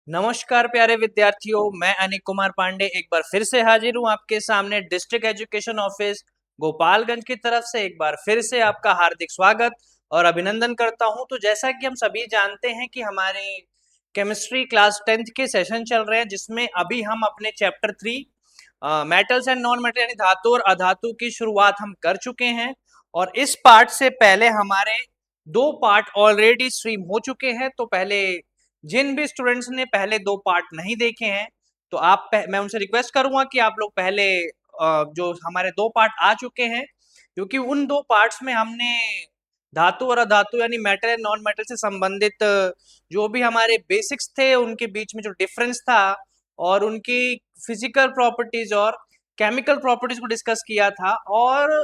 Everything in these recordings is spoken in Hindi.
नमस्कार प्यारे विद्यार्थियों, मैं अनिक कुमार पांडे एक बार फिर से हाजिर हूं आपके सामने डिस्ट्रिक्ट एजुकेशन ऑफिस गोपालगंज की तरफ से। एक बार फिर से आपका हार्दिक स्वागत और अभिनंदन करता हूं। तो जैसा कि हम सभी जानते हैं कि हमारे केमिस्ट्री क्लास 10th के सेशन चल रहे हैं, जिसमें अभी हम अपने chapter 3 metals and non metal यानी धातु और अधातु की शुरुआत हम कर चुके हैं। और इस पार्ट से पहले हमारे 2 पार्ट ऑलरेडी स्ट्रीम हो चुके हैं। तो पहले जिन भी स्टूडेंट्स ने पहले 2 पार्ट नहीं देखे हैं, तो मैं उनसे रिक्वेस्ट करूंगा कि आप लोग पहले जो हमारे 2 पार्ट आ चुके हैं, क्योंकि उन 2 पार्ट्स में हमने धातु और अधातु यानी मेटल एंड नॉन मेटल से संबंधित जो भी हमारे बेसिक्स थे, उनके बीच में जो डिफरेंस था और उनकी फिजिकल प्रॉपर्टीज और केमिकल प्रॉपर्टीज को डिस्कस किया था। और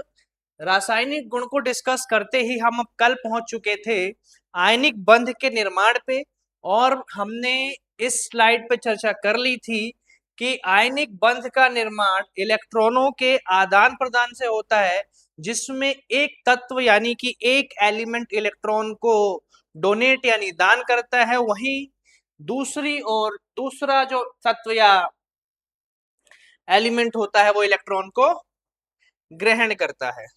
रासायनिक गुण को डिस्कस करते ही हम अब कल पहुंच चुके थे आयनिक बंध के निर्माण पे। और हमने इस स्लाइड पे चर्चा कर ली थी कि आयनिक बंध का निर्माण इलेक्ट्रॉनों के आदान प्रदान से होता है, जिसमें एक तत्व यानी कि एक एलिमेंट इलेक्ट्रॉन को डोनेट यानी दान करता है, वहीं दूसरी ओर दूसरा जो तत्व या एलिमेंट होता है वो इलेक्ट्रॉन को ग्रहण करता है।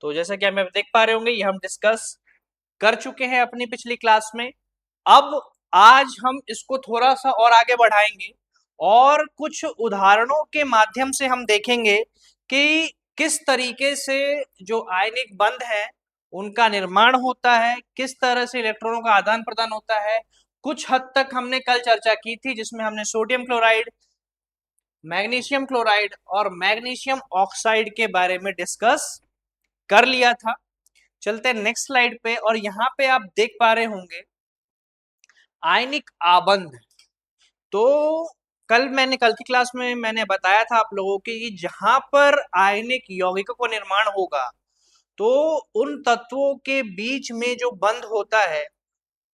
तो जैसा कि हम देख पा रहे होंगे, ये हम डिस्कस कर चुके हैं अपनी पिछली क्लास में। अब आज हम इसको थोड़ा सा और आगे बढ़ाएंगे और कुछ उदाहरणों के माध्यम से हम देखेंगे कि किस तरीके से जो आयनिक बंध है उनका निर्माण होता है, किस तरह से इलेक्ट्रॉनों का आदान प्रदान होता है। कुछ हद तक हमने कल चर्चा की थी, जिसमें हमने सोडियम क्लोराइड, मैग्नीशियम क्लोराइड और मैग्नीशियम ऑक्साइड के बारे में डिस्कस कर लिया था। चलते हैं नेक्स्ट स्लाइड पे, और यहाँ पे आप देख पा रहे होंगे आयनिक आबंध। तो कल की क्लास में मैंने बताया था आप लोगों को कि जहां पर आयनिक यौगिकों का निर्माण होगा, तो उन तत्वों के बीच में जो बंध होता है,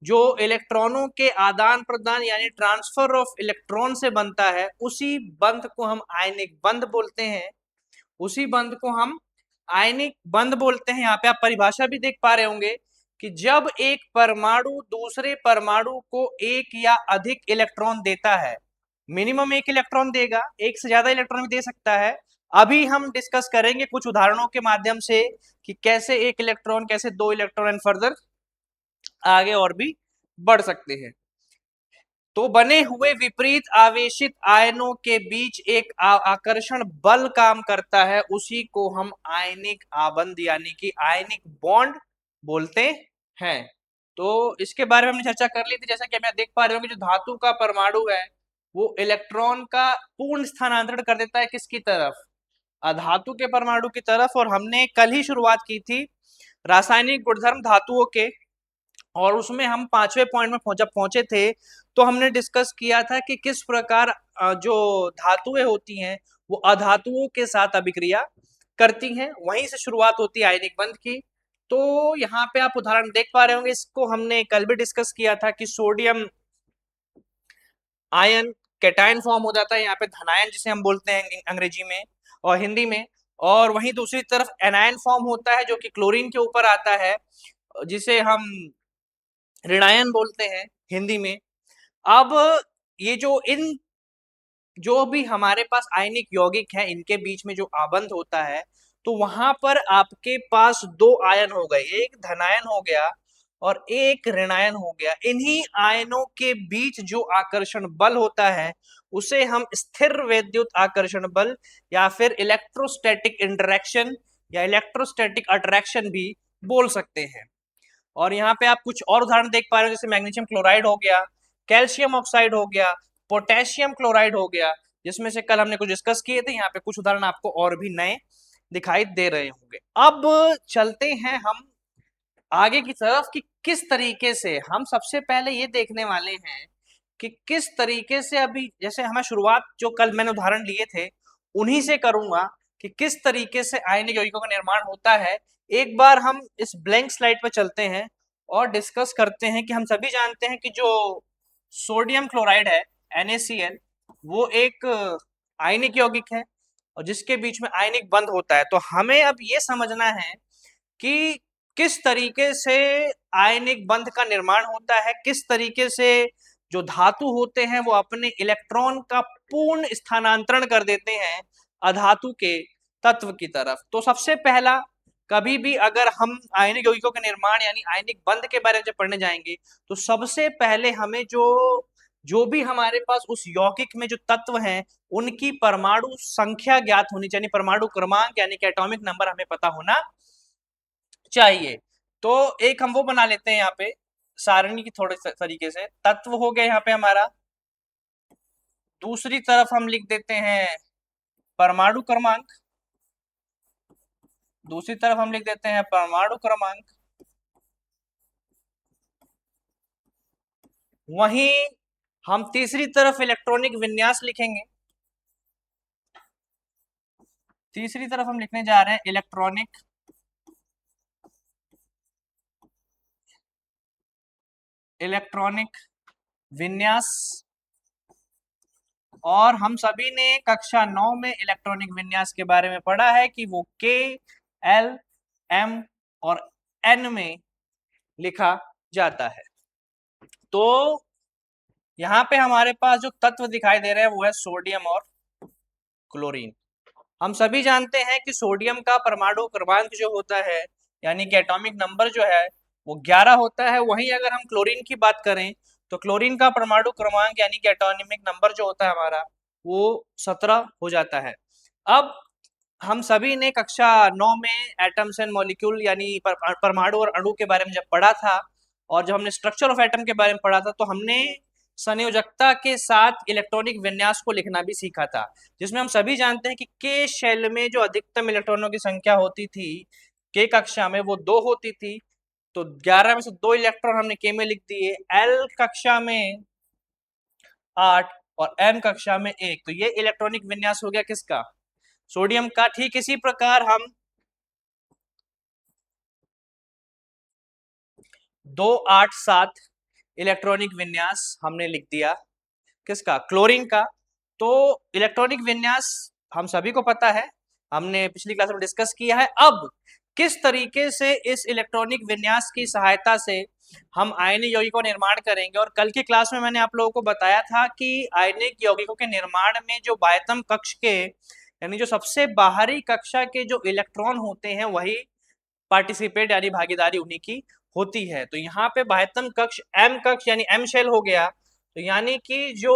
जो इलेक्ट्रॉनों के आदान प्रदान यानी ट्रांसफर ऑफ इलेक्ट्रॉन से बनता है, उसी बंध को हम आयनिक बंध बोलते हैं। उसी बंध को हम आयनिक बंध बोलते हैं। यहाँ पे आप परिभाषा भी देख पा रहे होंगे कि जब एक परमाणु दूसरे परमाणु को एक या अधिक इलेक्ट्रॉन देता है, मिनिमम एक इलेक्ट्रॉन देगा, एक से ज्यादा इलेक्ट्रॉन भी दे सकता है। अभी हम डिस्कस करेंगे कुछ उदाहरणों के माध्यम से कि कैसे एक इलेक्ट्रॉन, कैसे 2 इलेक्ट्रॉन एंड फर्दर आगे और भी बढ़ सकते हैं। तो बने हुए विपरीत आवेशित आयनों के बीच एक आकर्षण बल काम करता है, उसी को हम आयनिक आबंध यानी कि आयनिक बॉन्ड बोलते हैं। तो इसके बारे में हमने चर्चा कर ली थी। जैसा कि हम देख पा रहे हो कि जो धातु का परमाणु है वो इलेक्ट्रॉन का पूर्ण स्थानांतरण कर देता है किसकी तरफ, अधातु के परमाणु की तरफ। और हमने कल ही शुरुआत की थी रासायनिक गुणधर्म धातुओं के, और उसमें हम 5वें पॉइंट में जब पहुंचे थे तो हमने डिस्कस किया था कि किस प्रकार जो धातुएं होती हैं वो अधातुओं के साथ अभिक्रिया करती हैं। वहीं से शुरुआत होती है आयनिक बंध की। तो यहाँ पे आप उदाहरण देख पा रहे होंगे, इसको हमने कल भी डिस्कस किया था कि सोडियम आयन कैटायन फॉर्म हो जाता है, यहाँ पे धनायन जिसे हम बोलते हैं अंग्रेजी में और हिंदी में। और वहीं दूसरी तरफ एनायन फॉर्म होता है जो कि क्लोरीन के ऊपर आता है, जिसे हम ऋणायन बोलते हैं हिंदी में। अब ये जो भी हमारे पास आयनिक यौगिक है, इनके बीच में जो आबंध होता है, तो वहां पर आपके पास 2 आयन हो गए, एक धनायन हो गया और एक ऋणायन हो गया। इन्हीं आयनों के बीच जो आकर्षण बल होता है उसे हम स्थिर वैद्युत आकर्षण बल या फिर इलेक्ट्रोस्टैटिक इंटरेक्शन या इलेक्ट्रोस्टैटिक अट्रैक्शन भी बोल सकते हैं। और यहाँ पे आप कुछ और उदाहरण देख पा रहे हो, जैसे मैग्नीशियम क्लोराइड हो गया, कैल्शियम ऑक्साइड हो गया, पोटेशियम क्लोराइड हो गया, जिसमें से कल हमने कुछ डिस्कस किए थे। यहाँ पे कुछ उदाहरण आपको और भी नए दिखाई दे रहे होंगे। अब चलते हैं हम आगे की तरफ कि किस तरीके से हम सबसे पहले ये देखने वाले हैं कि किस तरीके से, अभी जैसे हमें शुरुआत जो कल मैंने उदाहरण लिए थे उन्हीं से करूंगा कि किस तरीके से आयनिक यौगिकों का निर्माण होता है। एक बार हम इस ब्लैंक स्लाइड पर चलते हैं और डिस्कस करते हैं कि हम सभी जानते हैं कि जो सोडियम क्लोराइड है NaCl, वो एक आयनिक यौगिक है और जिसके बीच में आयनिक बंध होता है। तो हमें अब ये समझना है कि किस तरीके से आयनिक बंध का निर्माण होता है, किस तरीके से जो धातु होते हैं वो अपने इलेक्ट्रॉन का पूर्ण स्थानांतरण कर देते हैं अधातु के तत्व की तरफ। तो सबसे पहला, कभी भी अगर हम आयनिक यौगिकों के निर्माण यानी आयनिक बंध के बारे में जब पढ़ने जाएंगे तो सबसे पहले हमें जो भी हमारे पास उस यौगिक में जो तत्व हैं उनकी परमाणु संख्या ज्ञात होनी चाहिए, परमाणु क्रमांक यानी कि एटॉमिक नंबर हमें पता होना चाहिए। तो एक हम वो बना लेते हैं यहाँ पे सारणी की थोड़े तरीके से, तत्व हो गया यहाँ पे हमारा, दूसरी तरफ हम लिख देते हैं परमाणु क्रमांक, दूसरी तरफ हम लिख देते हैं परमाणु क्रमांक, वहीं हम तीसरी तरफ इलेक्ट्रॉनिक विन्यास लिखेंगे, तीसरी तरफ हम लिखने जा रहे हैं इलेक्ट्रॉनिक विन्यास। और हम सभी ने कक्षा 9 में इलेक्ट्रॉनिक विन्यास के बारे में पढ़ा है कि वो K, L, M और N में लिखा जाता है। तो यहाँ पे हमारे पास जो तत्व दिखाई दे रहे हैं वो है सोडियम और क्लोरीन। हम सभी जानते हैं कि सोडियम का परमाणु क्रमांक जो होता है यानी कि एटॉमिक नंबर जो है वो 11 होता है। वहीं अगर हम क्लोरीन की बात करें तो क्लोरीन का परमाणु क्रमांक यानी कि एटॉमिक नंबर जो होता है हमारा वो 17 हो जाता है। अब हम सभी ने कक्षा 9 में एटम्स एंड मॉलिक्यूल यानी परमाणु और अणु के बारे में जब पढ़ा था और जब हमने स्ट्रक्चर ऑफ एटम के बारे में पढ़ा था तो हमने संयोजकता के साथ इलेक्ट्रॉनिक विन्यास को लिखना भी सीखा था, जिसमें हम सभी जानते हैं कि के शेल में जो अधिकतम इलेक्ट्रॉनों की संख्या होती थी के कक्षा में वो 2 होती थी। तो 11 में से 2 इलेक्ट्रॉन हमने के में लिख दिए, एल कक्षा में 8 और एम कक्षा में 1। तो ये इलेक्ट्रॉनिक विन्यास हो गया किसका? सोडियम का। ठीक इसी प्रकार हम 2, 8, 7 इलेक्ट्रॉनिक विन्यास हमने लिख दिया किसका? क्लोरीन का। तो इलेक्ट्रॉनिक विन्यास हम सभी को पता है, हमने पिछली क्लास में डिस्कस किया है। अब किस तरीके से इस इलेक्ट्रॉनिक विन्यास की सहायता से हम आयनिक यौगिकों का निर्माण करेंगे, और कल की क्लास में मैंने आप लोगों को बताया था कि आयनिक यौगिकों के निर्माण में जो बाह्यतम कक्ष के यानी जो सबसे बाहरी कक्षा के जो इलेक्ट्रॉन होते हैं वही पार्टिसिपेट यानी भागीदारी उन्हीं की होती है। तो यहाँ पे बाह्यतम कक्ष एम कक्ष यानी एम शेल हो गया। तो यानी कि जो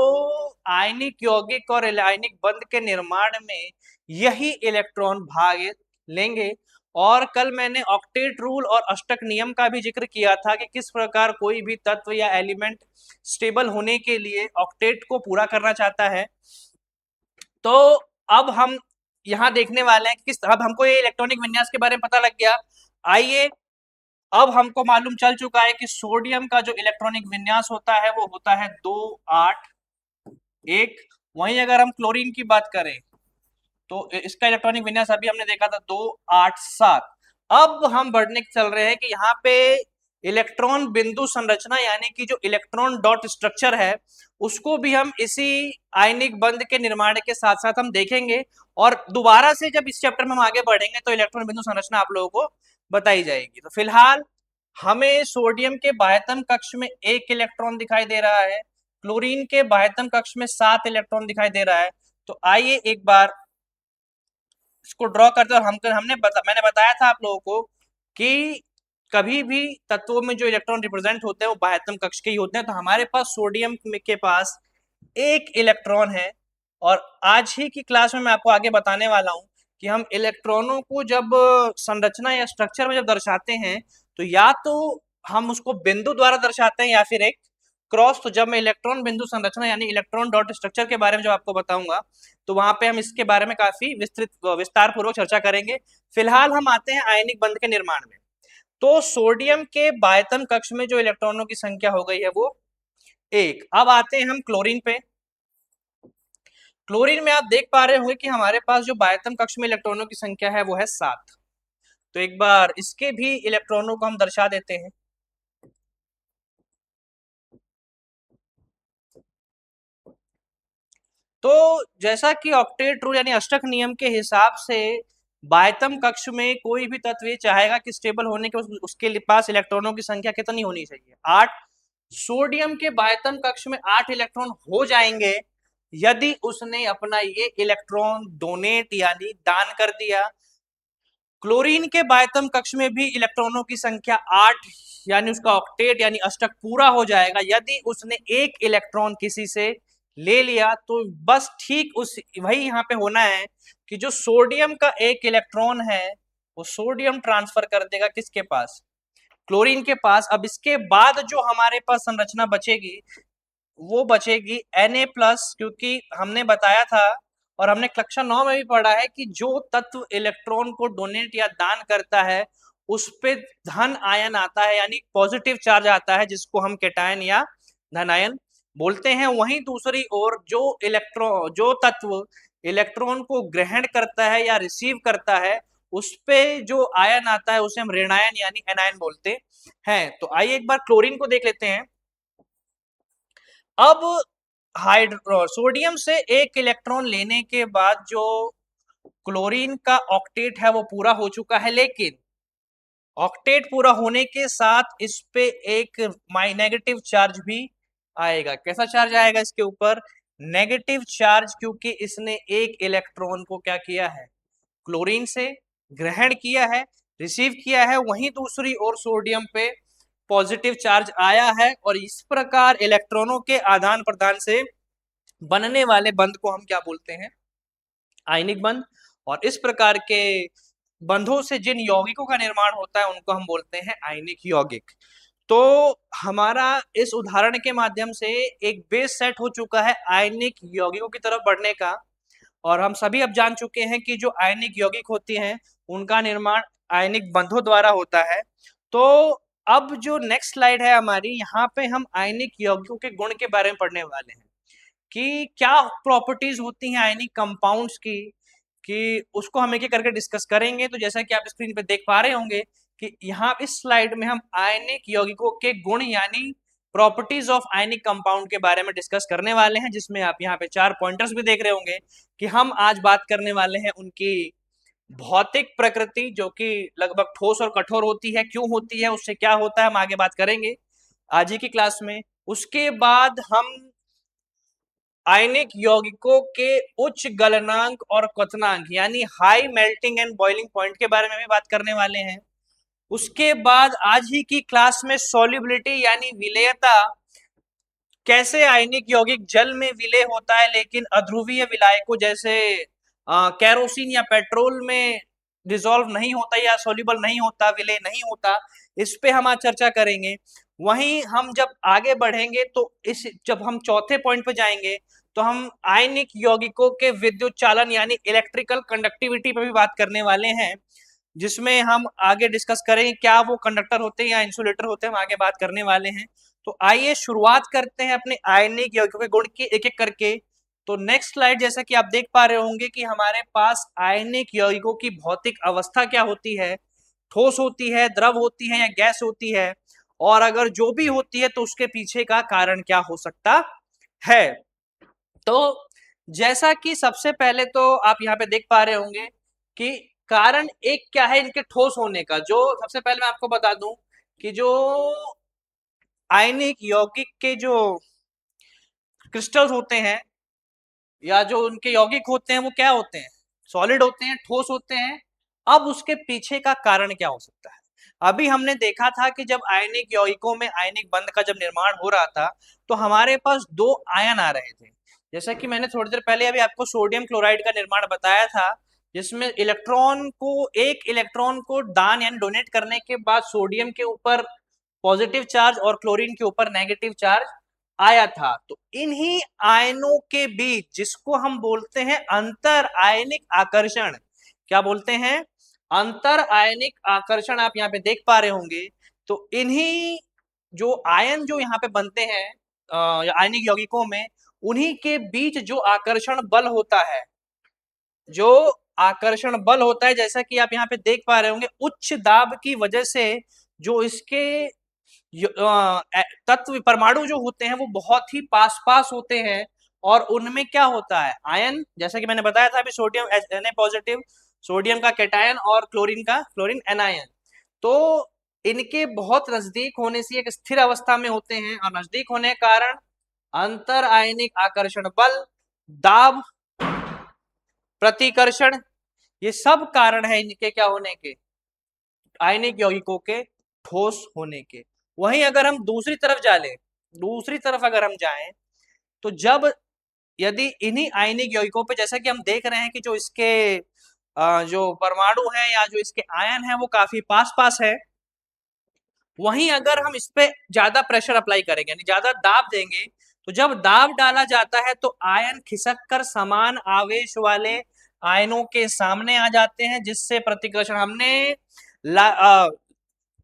आयनिक यौगिक और आयनिक बंध के निर्माण में यही इलेक्ट्रॉन भाग लेंगे। और कल मैंने ऑक्टेट रूल और अष्टक नियम का भी जिक्र किया था कि किस प्रकार कोई भी तत्व या एलिमेंट स्टेबल होने के लिए ऑक्टेट को पूरा करना चाहता है। तो अब हम यहाँ देखने वाले हैं कि किस, अब हमको ये इलेक्ट्रॉनिक विन्यास के बारे में पता लग गया। आइए, अब हमको मालूम चल चुका है कि सोडियम का जो इलेक्ट्रॉनिक विन्यास होता है वो होता है 2, 8, 1। वहीं अगर हम क्लोरीन की बात करें तो इसका इलेक्ट्रॉनिक विन्यास अभी हमने देखा था 2, 8, 7। अब हम बढ़ने चल रहे हैं कि यहाँ पे इलेक्ट्रॉन बिंदु संरचना यानी कि जो इलेक्ट्रॉन डॉट स्ट्रक्चर है उसको भी हम इसी आयनिक बंध के निर्माण के साथ साथ हम देखेंगे। और दोबारा से जब इस चैप्टर में हम आगे बढ़ेंगे तो इलेक्ट्रॉन बिंदु संरचना आप लोगों को बताई जाएगी। तो फिलहाल हमें सोडियम के बाह्यतम कक्ष में 1 इलेक्ट्रॉन दिखाई दे रहा है, क्लोरीन के बाह्यतम कक्ष में 7 इलेक्ट्रॉन दिखाई दे रहा है। तो आइए एक बार इसको ड्रॉ करते हैं। हमने मैंने बताया था आप लोगों को कि कभी भी तत्वों में जो इलेक्ट्रॉन रिप्रेजेंट होते हैं वो बाह्यतम कक्ष के ही होते हैं। तो हमारे पास सोडियम के पास 1 इलेक्ट्रॉन है। और आज ही की क्लास में मैं आपको आगे बताने वाला हूं कि हम इलेक्ट्रॉनों को जब संरचना या स्ट्रक्चर में जब दर्शाते हैं तो या तो हम उसको बिंदु द्वारा दर्शाते हैं या फिर एक क्रॉस। तो जब मैं इलेक्ट्रॉन बिंदु संरचना यानी इलेक्ट्रॉन डॉट स्ट्रक्चर के बारे में जब आपको बताऊंगा तो वहां पे हम इसके बारे में काफी विस्तार पूर्वक चर्चा करेंगे। फिलहाल हम आते हैं आयनिक बंध के निर्माण में। तो सोडियम के बाह्यतम कक्ष में जो इलेक्ट्रॉनों की संख्या हो गई है वो 1। अब आते हैं हम क्लोरीन पे। क्लोरीन में आप देख पा रहे होंगे कि हमारे पास जो बाह्यतम कक्ष में इलेक्ट्रॉनों की संख्या है वो है 7। तो एक बार इसके भी इलेक्ट्रॉनों को हम दर्शा देते हैं। तो जैसा कि ऑक्टेट रूल यानी अष्टक नियम के हिसाब से बाह्यतम कक्ष में कोई भी तत्व ये चाहेगा कि स्टेबल होने के उसके पास इलेक्ट्रॉनों की संख्या कितनी होनी चाहिए? 8। सोडियम के बाह्यतम कक्ष में 8 इलेक्ट्रॉन हो जाएंगे यदि उसने अपना ये इलेक्ट्रॉन डोनेट यानी दान कर दिया। क्लोरीन के बाह्यतम कक्ष में भी इलेक्ट्रॉनों की संख्या 8 यानी उसका ऑक्टेट यानी अष्टक पूरा हो जाएगा यदि उसने एक इलेक्ट्रॉन किसी से ले लिया। तो बस ठीक उस वही यहाँ पे होना है कि जो सोडियम का एक इलेक्ट्रॉन है वो सोडियम ट्रांसफर कर देगा किसके पास, क्लोरीन के पास। अब इसके बाद जो हमारे पास संरचना बचेगी वो बचेगी Na+, क्योंकि हमने बताया था और हमने कक्षा 9 में भी पढ़ा है कि जो तत्व इलेक्ट्रॉन को डोनेट या दान करता है उस पे धन आयन आता है यानी पॉजिटिव चार्ज आता है जिसको हम कैटायन या धन आयन बोलते हैं। वहीं दूसरी ओर जो तत्व इलेक्ट्रॉन को ग्रहण करता है या रिसीव करता है उस पे जो आयन आता है उसे हम ऋणायन यानी एनायन बोलते हैं। तो आइए एक बार क्लोरीन को देख लेते हैं। अब सोडियम से एक इलेक्ट्रॉन लेने के बाद जो क्लोरीन का ऑक्टेट है वो पूरा हो चुका है, लेकिन ऑक्टेट पूरा होने के साथ इस पे एक नेगेटिव चार्ज भी आएगा। कैसा चार्ज आएगा इसके ऊपर, नेगेटिव चार्ज, क्योंकि इसने एक इलेक्ट्रॉन को क्या किया है, क्लोरीन से ग्रहण किया है, रिसीव किया है। वहीं दूसरी ओर सोडियम पे पॉजिटिव चार्ज आया है और इस प्रकार इलेक्ट्रॉनों के आदान प्रदान से बनने वाले बंध को हम क्या बोलते हैं, आयनिक बंध। और इस प्रकार के बंधों से जिन यौगिकों का निर्माण होता है उनको हम बोलते हैं आयनिक यौगिक। तो हमारा इस उदाहरण के माध्यम से एक बेस सेट हो चुका है आयनिक यौगिकों की तरफ बढ़ने का। और हम सभी अब जान चुके हैं कि जो आयनिक यौगिक होती हैं उनका निर्माण आयनिक बंधों द्वारा होता है। तो अब जो नेक्स्ट स्लाइड है हमारी, यहाँ पे हम आयनिक यौगिकों के गुण के बारे में पढ़ने वाले हैं कि क्या प्रॉपर्टीज होती हैं आयनिक कंपाउंड्स की, कि उसको हम एक एक करके डिस्कस करेंगे। तो जैसा कि आप स्क्रीन पे देख पा रहे होंगे कि यहाँ इस स्लाइड में हम आयनिक यौगिकों के गुण यानी प्रॉपर्टीज ऑफ आयनिक कंपाउंड के बारे में डिस्कस करने वाले हैं, जिसमें आप यहाँ पे 4 पॉइंटर्स भी देख रहे होंगे कि हम आज बात करने वाले हैं उनकी भौतिक प्रकृति जो कि लगभग ठोस और कठोर होती है, क्यों होती है, उससे क्या होता है, हम आगे बात करेंगे आज ही की क्लास में। उसके बाद हम आयनिक यौगिकों के उच्च गलनांक और क्वथनांक यानी high melting and boiling point के बारे में भी बात करने वाले हैं। उसके बाद आज ही की क्लास में सॉल्युबिलिटी यानी विलेयता, कैसे आयनिक यौगिक जल में विलेय होता है लेकिन अध्रुवीय विलायकों जैसे कैरोसिन या पेट्रोल में डिसॉल्व नहीं होता या सॉल्युबल नहीं होता, विलेय नहीं होता, इस पे हम आज चर्चा करेंगे। वहीं हम जब आगे बढ़ेंगे तो जब हम चौथे पॉइंट पे जाएंगे तो हम आयनिक यौगिकों के विद्युत चालन यानी इलेक्ट्रिकल कंडक्टिविटी पे भी बात करने वाले हैं, जिसमें हम आगे डिस्कस करेंगे क्या वो कंडक्टर होते हैं या इंसुलेटर होते हैं, हम आगे बात करने वाले हैं। तो आइए शुरुआत करते हैं अपने आयनिक यौगिकों के गुण की एक एक करके। तो नेक्स्ट स्लाइड जैसा कि आप देख पा रहे होंगे कि हमारे पास आयनिक यौगिकों की भौतिक अवस्था क्या होती है, ठोस होती है, द्रव होती है या गैस होती है, और अगर जो भी होती है तो उसके पीछे का कारण क्या हो सकता है। तो जैसा कि सबसे पहले तो आप यहाँ पे देख पा रहे होंगे कि कारण एक क्या है इनके ठोस होने का। जो सबसे पहले मैं आपको बता दूं कि जो आयनिक यौगिक के जो क्रिस्टल्स होते हैं या जो उनके यौगिक होते हैं वो क्या होते हैं, सॉलिड होते हैं, ठोस होते हैं। अब उसके पीछे का कारण क्या हो सकता है। अभी हमने देखा था कि जब आयनिक यौगिकों में आयनिक बंध का जब निर्माण हो रहा था तो हमारे पास 2 आयन आ रहे थे, जैसा कि मैंने थोड़ी देर पहले अभी आपको सोडियम क्लोराइड का निर्माण बताया था, जिसमें एक इलेक्ट्रॉन को दान यानी डोनेट करने के बाद सोडियम के ऊपर पॉजिटिव चार्ज और क्लोरीन के ऊपर नेगेटिव चार्ज आया था। तो इन्हीं आयनों के बीच जिसको हम बोलते हैं अंतर आयनिक आकर्षण, क्या बोलते हैं, अंतर आयनिक आकर्षण, आप यहाँ पे देख पा रहे होंगे। तो इन्हीं जो आयन जो यहाँ पे बनते हैं आयनिक यौगिकों में, उन्हीं के बीच जो आकर्षण बल होता है, जो आकर्षण बल होता है, जैसा कि आप यहाँ पे देख पा रहे होंगे, उच्च दाब की वजह से जो इसके तत्व परमाणु जो होते हैं वो बहुत ही पास पास होते हैं और उनमें क्या होता है, आयन, जैसा कि मैंने बताया था अभी, सोडियम Na+, सोडियम का कैटायन और क्लोरीन एनायन। तो इनके बहुत नजदीक होने से एक स्थिर अवस्था में होते हैं, और नजदीक होने के कारण अंतर आयनिक आकर्षण बल, दाब, प्रतिकर्षण, ये सब कारण है इनके क्या होने के, आयनिक यौगिकों के ठोस होने के। वहीं अगर हम दूसरी तरफ जा ले, दूसरी तरफ अगर हम जाएं, तो जब यदि इन्हीं आयनिक यौगिकों पे, जैसा कि हम देख रहे हैं कि जो इसके जो परमाणु है या जो इसके आयन है वो काफी पास पास है, वहीं अगर हम इस पे ज्यादा प्रेशर अप्लाई करेंगे यानी ज्यादा दाब देंगे, तो जब दाब डाला जाता है तो आयन खिसक कर समान आवेश वाले आयनों के सामने आ जाते हैं, जिससे प्रतिकर्षण हमने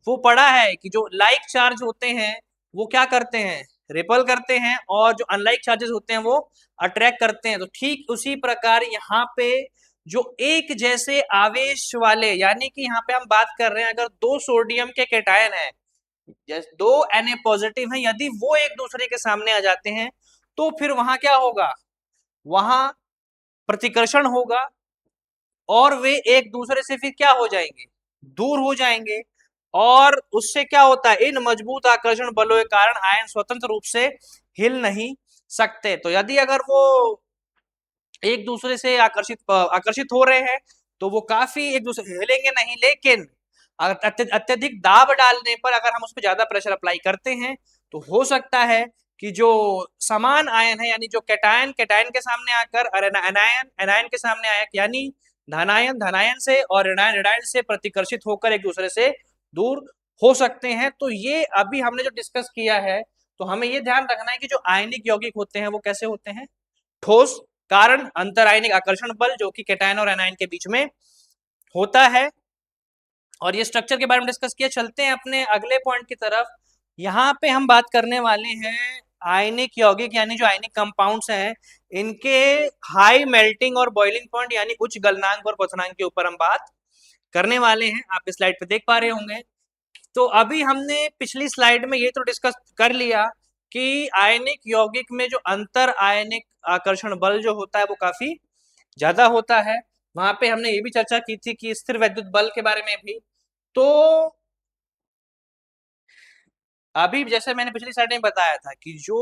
वो पढ़ा है कि जो लाइक चार्ज होते हैं वो क्या करते हैं, रिपल करते हैं, और जो अनलाइक चार्जेस होते हैं वो अट्रैक्ट करते हैं। तो ठीक उसी प्रकार यहाँ पे जो एक जैसे आवेश वाले, यानी कि यहाँ पे हम बात कर रहे हैं अगर दो सोडियम के कैटायन है, जैसे दो Na पॉजिटिव है, यदि वो एक दूसरे के सामने आ जाते हैं तो फिर वहां क्या होगा, वहां प्रतिकर्षण होगा, और वे एक दूसरे से फिर क्या हो जाएंगे, दूर हो जाएंगे, और उससे क्या होता है, इन मजबूत आकर्षण बलों के कारण आयन स्वतंत्र रूप से हिल नहीं सकते। तो यदि अगर वो एक दूसरे से आकर्षित हो रहे हैं तो वो काफी एक दूसरे से हिलेंगे नहीं, लेकिन अत्यधिक दाब डालने पर अगर हम उस पर ज्यादा प्रेशर अप्लाई करते हैं तो हो सकता है कि जो समान आयन है, यानी जो कैटायन कैटायन के सामने आकर, और एनायन एनायन के सामने आया, यानी धनायन धनायन से और ऋणायन ऋणायन से प्रतिकर्षित होकर एक दूसरे से दूर हो सकते हैं। तो ये अभी हमने जो डिस्कस किया है, तो हमें ये ध्यान रखना है कि जो आयनिक यौगिक होते हैं वो कैसे होते हैं, ठोस, कारण अंतर आयनिक आकर्षण बल जो कि कैटायन और एनायन के बीच में होता है। और ये स्ट्रक्चर के बारे में डिस्कस किया। चलते हैं अपने अगले पॉइंट की तरफ। यहाँ पे हम बात करने वाले हैं आयनिक यौगिक, यानी जो आयनिक कंपाउंड्स हैं, इनके हाई मेल्टिंग और बॉइलिंग पॉइंट यानी उच्च गलनांक और क्वथनांक के ऊपर हम बात करने वाले हैं। आप इस स्लाइड पे देख पा रहे होंगे। तो अभी हमने पिछली स्लाइड में ये तो डिस्कस कर लिया कि आयनिक यौगिक में जो अंतर आयनिक आकर्षण बल जो होता है वो काफी ज्यादा होता है। वहां पे हमने ये भी चर्चा की थी कि स्थिर वैद्युत बल के बारे में भी। तो अभी जैसे मैंने पिछली स्लाइड में बताया था कि जो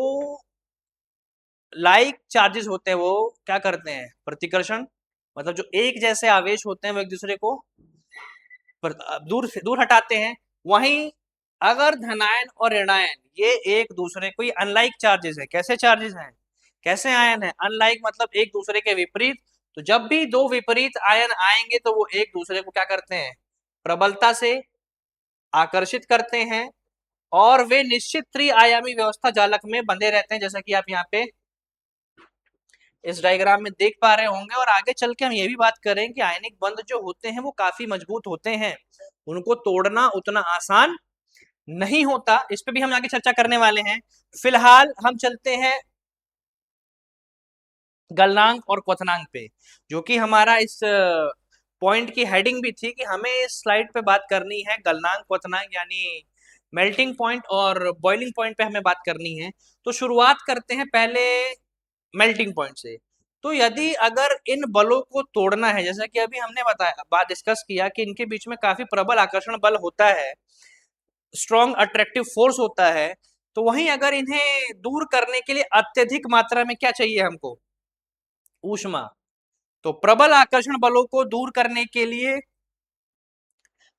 लाइक चार्जेस होते हैं वो क्या करते हैं, प्रतिकर्षण, मतलब जो एक जैसे आवेश होते हैं वो एक दूसरे को दूर से दूर हटाते हैं। वहीं अगर धनायन और ऋणायन ये एक दूसरे को, ये अनलाइक चार्जेस है, कैसे चार्जेस हैं, कैसे आयन है, अनलाइक मतलब एक दूसरे के विपरीत। तो जब भी दो विपरीत आयन आएंगे तो वो एक दूसरे को क्या करते हैं, प्रबलता से आकर्षित करते हैं, और वे निश्चित त्रिआयामी व्यवस्था जालक में बंधे रहते हैं, जैसा कि आप यहाँ पे इस डायग्राम में देख पा रहे होंगे। और आगे चल के हम ये भी बात करें कि आयनिक बंध जो होते हैं वो काफी मजबूत होते हैं, उनको तोड़ना उतना आसान नहीं होता। इस पे भी हम आगे चर्चा करने वाले हैं। फिलहाल हम चलते हैं गलनांक और क्वथनांक पे, जो कि हमारा इस पॉइंट की हेडिंग भी थी कि हमें इस स्लाइड पे बात करनी है गलनांक क्वथनांक, यानी मेल्टिंग पॉइंट और बॉइलिंग पॉइंट पे हमें बात करनी है। तो शुरुआत करते हैं पहले मेल्टिंग पॉइंट से। तो यदि अगर इन बलों को तोड़ना है, जैसा कि अभी हमने बताया, बात डिस्कस किया कि इनके बीच में काफी प्रबल आकर्षण बल होता है, स्ट्रॉन्ग अट्रैक्टिव फोर्स होता है, तो वहीं अगर इन्हें दूर करने के लिए अत्यधिक मात्रा में क्या चाहिए हमको, ऊष्मा। तो प्रबल आकर्षण बलों को दूर करने के लिए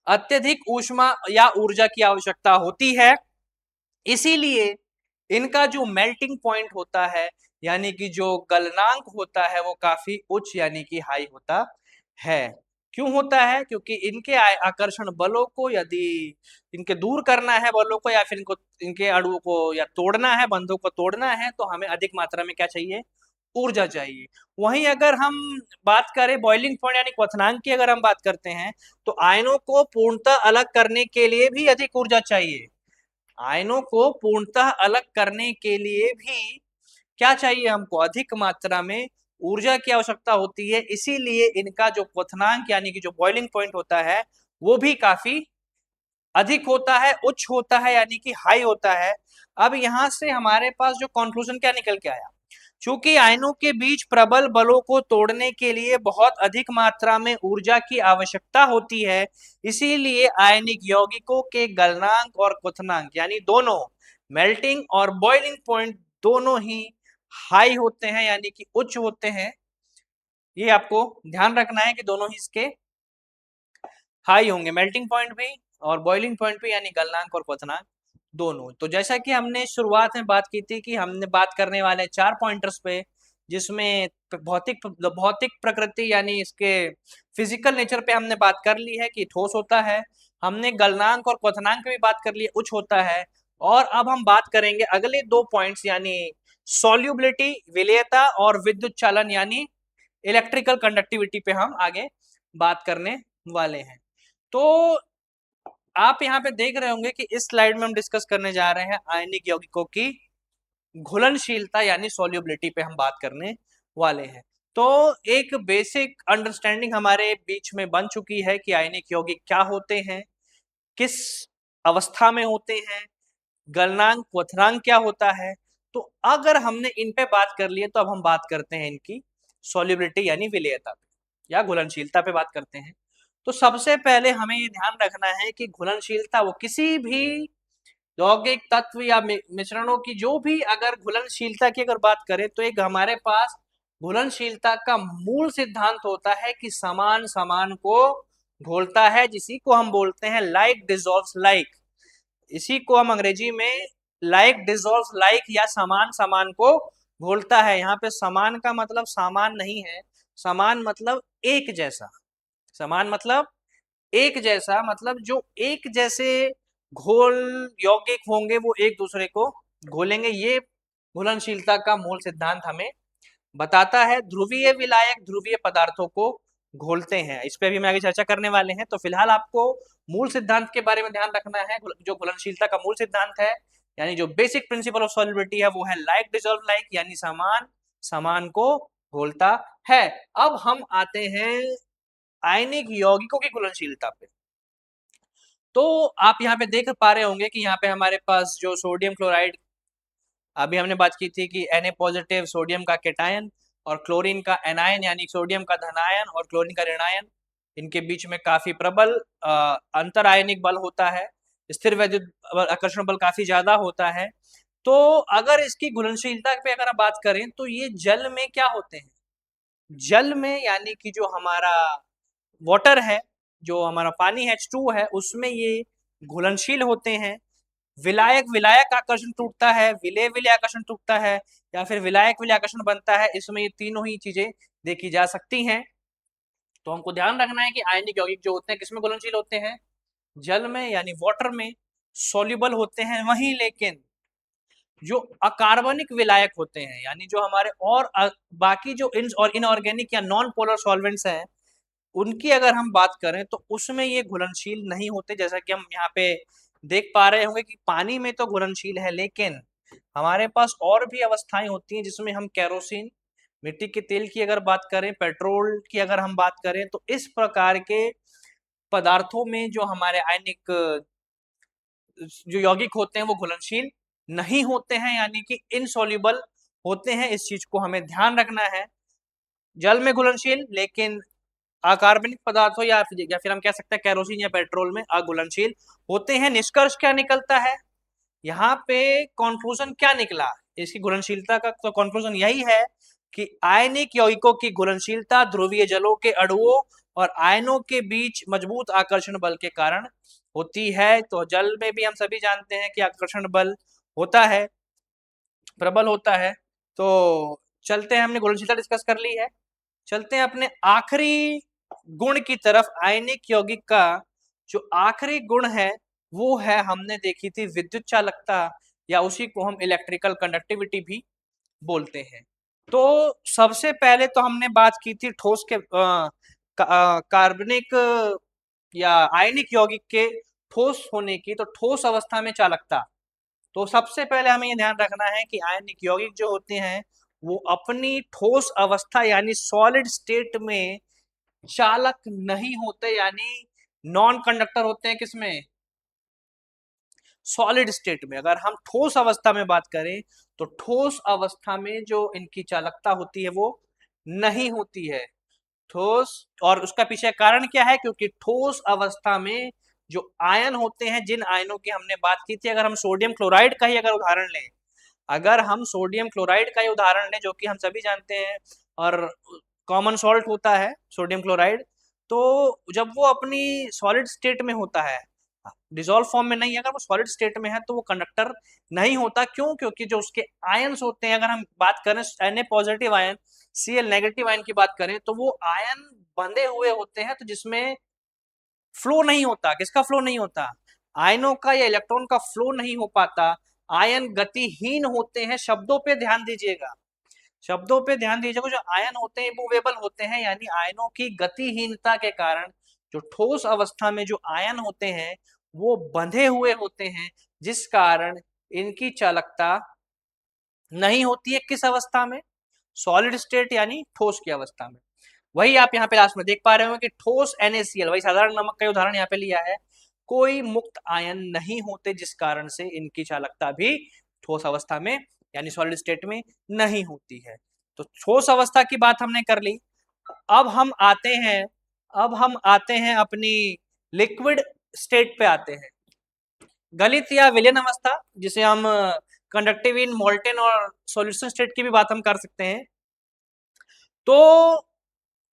अत्यधिक ऊष्मा या ऊर्जा की आवश्यकता होती है। इसीलिए इनका जो मेल्टिंग पॉइंट होता है, यानी कि जो गलनांक होता है, वो काफी उच्च यानी कि हाई होता है। क्यों होता है, क्योंकि इनके आकर्षण बलों को यदि इनके दूर करना है बलों को, या फिर इनको इनके अणुओं को या तोड़ना है, बंधों को तोड़ना है, तो हमें अधिक मात्रा में क्या चाहिए, ऊर्जा चाहिए। वहीं अगर हम बात करें बॉइलिंग पॉइंट यानी क्वथनांक की, अगर हम बात करते हैं, तो आयनों को पूर्णतः अलग करने के लिए भी अधिक ऊर्जा चाहिए। आयनों को पूर्णतः अलग करने के लिए भी क्या चाहिए हमको, अधिक मात्रा में ऊर्जा की आवश्यकता होती है। इसीलिए इनका जो क्वथनांक यानी कि जो बॉइलिंग पॉइंट होता है वो भी काफी अधिक होता है, उच्च होता है, यानी कि हाई होता है। अब यहां से हमारे पास जो कंक्लूजन क्या निकल के आया, चूंकि आयनों के बीच प्रबल बलों को तोड़ने के लिए बहुत अधिक मात्रा में ऊर्जा की आवश्यकता होती है, इसीलिए आयनिक यौगिकों के गलनांक और क्वथनांक यानी दोनों मेल्टिंग और बॉइलिंग पॉइंट दोनों ही हाई होते हैं, यानी कि उच्च होते हैं। ये आपको ध्यान रखना है कि दोनों ही इसके हाई होंगे, मेल्टिंग पॉइंट भी और बॉइलिंग पॉइंट भी, यानी गलनांक और क्वथनांक दोनों। तो जैसा कि हमने शुरुआत में बात की थी कि हमने बात करने वाले 4 पॉइंटर्स पे, जिसमें भौतिक प्रकृति यानी इसके फिजिकल नेचर पे हमने बात कर ली है कि ठोस होता है। हमने गलनांक और क्वथनांक पे भी बात कर ली है, उच्च होता है। और अब हम बात करेंगे अगले 2 पॉइंट्स यानी सॉल्युबिलिटी विलेयता और विद्युत चालन यानी इलेक्ट्रिकल कंडक्टिविटी पे हम आगे बात करने वाले हैं। तो आप यहाँ पे देख रहे होंगे कि इस स्लाइड में हम डिस्कस करने जा रहे हैं आयनिक यौगिकों की घुलनशीलता यानी सॉल्युबिलिटी पे हम बात करने वाले हैं। तो एक बेसिक अंडरस्टैंडिंग हमारे बीच में बन चुकी है कि आयनिक यौगिक क्या होते हैं, किस अवस्था में होते हैं, गलनांक क्वथनांक क्या होता है। तो अगर हमने इन पे बात कर ली है तो अब हम बात करते हैं इनकी सॉल्युबिलिटी यानी विलेयता पे या घुलनशीलता पे बात करते हैं। तो सबसे पहले हमें ये ध्यान रखना है कि घुलनशीलता वो किसी भी यौगिक तत्व या मिश्रणों की जो भी अगर घुलनशीलता की अगर बात करें तो एक हमारे पास घुलनशीलता का मूल सिद्धांत होता है कि समान समान को घोलता है, जिसी को हम बोलते हैं लाइक डिसॉल्व्स लाइक। इसी को हम अंग्रेजी में लाइक डिसॉल्व्स लाइक या समान समान को घोलता है। यहाँ पे समान का मतलब सामान नहीं है, समान मतलब एक जैसा। समान मतलब एक जैसा, मतलब जो एक जैसे घोल यौगिक होंगे वो एक दूसरे को घोलेंगे। ये घुलनशीलता का मूल सिद्धांत हमें बताता है। ध्रुवीय विलायक ध्रुवीय पदार्थों को घोलते हैं, इस पे भी हम आगे चर्चा करने वाले हैं। तो फिलहाल आपको मूल सिद्धांत के बारे में ध्यान रखना है। जो घुलनशीलता का मूल सिद्धांत है यानी जो बेसिक प्रिंसिपल ऑफ सॉल्युबिलिटी है वो है लाइक डिसॉल्व लाइक, यानी समान समान को घोलता है। अब हम आते हैं आयनिक यौगिकों की घुलनशीलता पे। तो आप यहाँ पे देख पा रहे होंगे कि यहाँ पे हमारे पास जो सोडियम क्लोराइड, अभी हमने बात की थी कि Na पॉजिटिव सोडियम का केटायन और क्लोरीन का एनायन यानी सोडियम का धनायन और क्लोरीन का ऋणायन, इनके बीच में काफी प्रबल अंतर आयनिक बल होता है, स्थिर वैद्युत आकर्षण बल काफी ज्यादा होता है। तो अगर इसकी घुलनशीलता पे अगर हम बात करें तो ये जल में क्या होते हैं, जल में यानी कि जो हमारा वाटर है, जो हमारा पानी H2 है, उसमें ये घुलनशील होते हैं। विलायक विलायक आकर्षण टूटता है, विलेय विलेय आकर्षण टूटता है, या फिर विलायक विलेय आकर्षण बनता है। इसमें ये तीनों ही चीजें देखी जा सकती हैं। तो हमको ध्यान रखना है कि आयनिक यौगिक जो होते हैं किसमें घुलनशील होते हैं, जल में यानी वाटर में सॉल्युबल होते हैं। वहीं लेकिन जो अकार्बनिक विलायक होते हैं यानी जो हमारे और बाकी जो इनऑर्गेनिक या नॉन पोलर सॉल्वेंट्स हैं, उनकी अगर हम बात करें तो उसमें ये घुलनशील नहीं होते। जैसा कि हम यहाँ पे देख पा रहे होंगे कि पानी में तो घुलनशील है, लेकिन हमारे पास और भी अवस्थाएं होती हैं जिसमें हम केरोसिन, मिट्टी के तेल की अगर बात करें, पेट्रोल की अगर हम बात करें, तो इस प्रकार के पदार्थों में जो हमारे आयनिक जो यौगिक होते हैं वो घुलनशील नहीं होते हैं, यानी कि इनसॉल्युबल होते हैं। इस चीज को हमें ध्यान रखना है। जल में घुलनशील लेकिन अकार्बनिक पदार्थों या फिर हम कह सकते हैं केरोसिन या पेट्रोल में अघुलनशील होते हैं। निष्कर्ष क्या निकलता है यहाँ पे, कंक्लूजन क्या निकला इसकी घुलनशीलता का? तो कंक्लूजन यही है कि आयनिक यौगिकों की घुलनशीलता ध्रुवीय जलों के अणुओं और आयनों के बीच मजबूत आकर्षण बल के कारण होती है। तो जल में भी हम सभी जानते हैं कि आकर्षण बल होता है, प्रबल होता है। तो चलते हैं, हमने घुलनशीलता डिस्कस कर ली है, चलते हैं अपने आखिरी गुण की तरफ। आयनिक यौगिक का जो आखिरी गुण है वो है, हमने देखी थी विद्युत चालकता, या उसी को हम इलेक्ट्रिकल कंडक्टिविटी भी बोलते हैं। तो सबसे पहले तो हमने बात की थी ठोस के कार्बनिक या आयनिक यौगिक के ठोस होने की। तो ठोस अवस्था में चालकता, तो सबसे पहले हमें ये ध्यान रखना है कि आयनिक यौगिक जो होते हैं वो अपनी ठोस अवस्था यानी सॉलिड स्टेट में चालक नहीं होते, यानी नॉन कंडक्टर होते हैं। किसमें? सॉलिड स्टेट में। अगर हम ठोस अवस्था में बात करें तो ठोस अवस्था में जो इनकी चालकता होती है वो नहीं होती है। ठोस, और उसका पीछे कारण क्या है, क्योंकि ठोस अवस्था में जो आयन होते हैं, जिन आयनों की हमने बात की थी, अगर हम सोडियम क्लोराइड का ही अगर उदाहरण लें, अगर हम सोडियम क्लोराइड का ही उदाहरण लें, जो कि हम सभी जानते हैं और कॉमन सॉल्ट होता है सोडियम क्लोराइड, तो जब वो अपनी सॉलिड स्टेट में होता है, डिसॉल्व फॉर्म में नहीं, अगर वो सॉलिड स्टेट में है तो वो कंडक्टर नहीं होता। क्यों? क्योंकि जो उसके आयन्स होते हैं, अगर हम बात करें Na positive ion, Cl negative ion की बात करें, तो वो आयन बंधे हुए होते हैं, तो जिसमें फ्लो नहीं होता। किसका फ्लो नहीं होता? आयनों का या इलेक्ट्रॉन का फ्लो नहीं हो पाता। आयन गतिहीन होते हैं। शब्दों पे ध्यान दीजिएगा, शब्दों पे ध्यान दीजिएगा। जो आयन होते हैं मूवेबल होते हैं, यानी आयनों की गतिहीनता के कारण जो ठोस अवस्था में जो आयन होते हैं वो बंधे हुए होते हैं, जिस कारण इनकी चालकता नहीं होती है। किस अवस्था में? सॉलिड स्टेट यानी ठोस की अवस्था में। वही आप यहाँ पे लास्ट में देख पा रहे हो कि ठोस NaCl, वही साधारण नमक का उदाहरण यहाँ पे लिया है, कोई मुक्त आयन नहीं होते, जिस कारण से इनकी चालकता भी ठोस अवस्था में यानी सॉलिड स्टेट में नहीं होती है। तो ठोस अवस्था की बात हमने कर ली। अब हम आते हैं अपनी लिक्विड स्टेट पे आते हैं। गलित या विलयन अवस्था, जिसे हम कंडक्टिव इन मोल्टेन और सॉल्यूशन स्टेट की भी बात हम कर सकते हैं। तो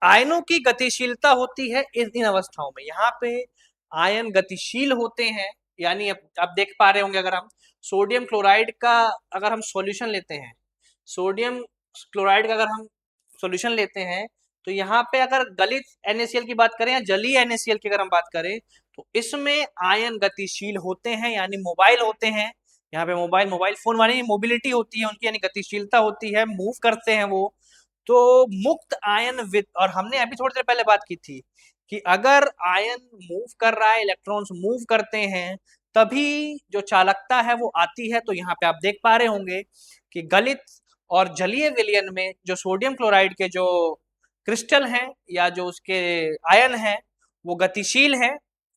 आयनों की गतिशीलता होती है इन अवस्थाओं में। यहाँ पे आयन गतिशील होते हैं, यानी आप देख पा रहे होंगे, अगर हम सोडियम क्लोराइड का अगर हम सॉल्यूशन लेते हैं, सोडियम क्लोराइड का अगर हम सॉल्यूशन लेते हैं, तो यहाँ पे अगर गलित NaCl की बात करें या जलीय NaCl की अगर हम बात करें, तो इसमें आयन गतिशील होते हैं, यानी मोबाइल होते हैं। यहाँ पे मोबाइल फोन वाली मोबिलिटी होती है उनकी, यानी गतिशीलता होती है, मूव करते हैं वो। तो मुक्त आयन और हमने अभी थोड़ी देर पहले बात की थी कि अगर आयन मूव कर रहा है, इलेक्ट्रॉन्स मूव करते हैं, तभी जो चालकता है वो आती है। तो यहाँ पे आप देख पा रहे होंगे कि गलित और जलीय विलयन में जो सोडियम क्लोराइड के जो क्रिस्टल हैं या जो उसके आयन हैं वो गतिशील हैं।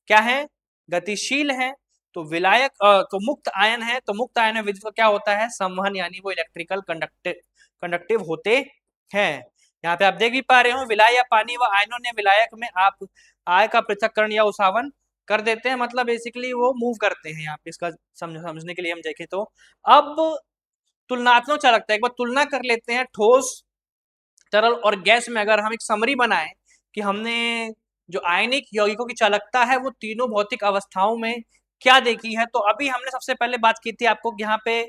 क्या है? गतिशील हैं। तो विलायक तो मुक्त आयन है, तो मुक्त आयन में विद्युत का क्या होता है? संवहन, यानी वो इलेक्ट्रिकल कंडक्टिव होते हैं। यहाँ पे आप देख भी पा रहे हो, विलाय या पानी व आयनों ने विलायक में आप आय का पृथक्करण या उसावन कर देते हैं, मतलब बेसिकली वो मूव करते हैं। यहाँ पे इसका समझने के लिए हम देखें तो अब तुलनात्मक चालकता, एक बार तुलना कर लेते हैं ठोस, तरल और गैस में। अगर हम एक समरी बनाएं कि हमने जो आयनिक यौगिकों की चालकता है वो तीनों भौतिक अवस्थाओं में क्या देखी है, तो अभी हमने सबसे पहले बात की थी आपको यहाँ पे